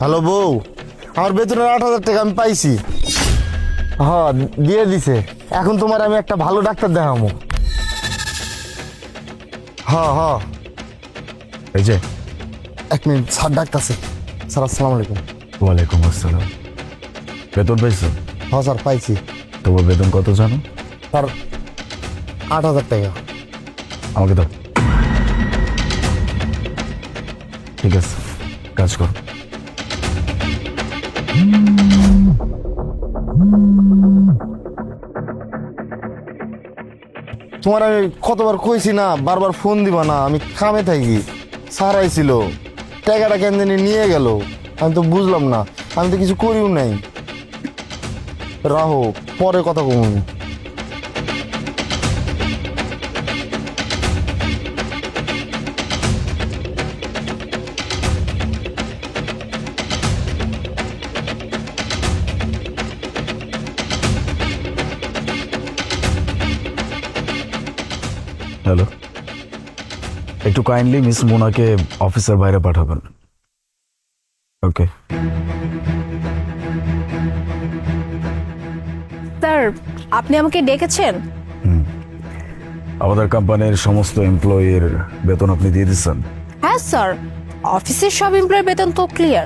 Hello বউ, আমার বেতনের 8,000 টাকা আমি পাইছি। হ্যাঁ, দিয়ে দিছে। এখন তোমার আমি একটা ভালো ডাক্তার দেখাবো। হ্যাঁ হ্যাঁ, এই যে। 1 মিনিট, স্যার ডাকতেছে। স্যার আসসালামু আলাইকুম। ওয়ালাইকুম আসসালাম। বেতন পাইছো? হ্যাঁ স্যার পাইছি। তোমার বেতন কত জানো? স্যার 8,000 টাকা। আমাকে দাও। ঠিক আছে, কাজ করো। তোমার আমি কতবার কইছি না, বারবার ফোন দিবা না, আমি কামে থাকি। স্যার আইছিল, টাকাটা কেন জানি নিয়ে গেল। আমি তো বুঝলাম না, আমি তো কিছু করিও নাই। রাহো, পরে কথা কমুন। হ্যালো, একটু কাইন্ডলি মিস মোনাকে অফিসের বাইরে পাঠাবেন। ওকে। স্যার, আপনি আমাকে ডেকেছেন? আমাদের কোম্পানির সমস্ত এমপ্লয়ির বেতন আপনি দিয়ে দিচ্ছেন? হ্যাঁ স্যার, অফিসের সব এমপ্লয়ের বেতন তো ক্লিয়ার।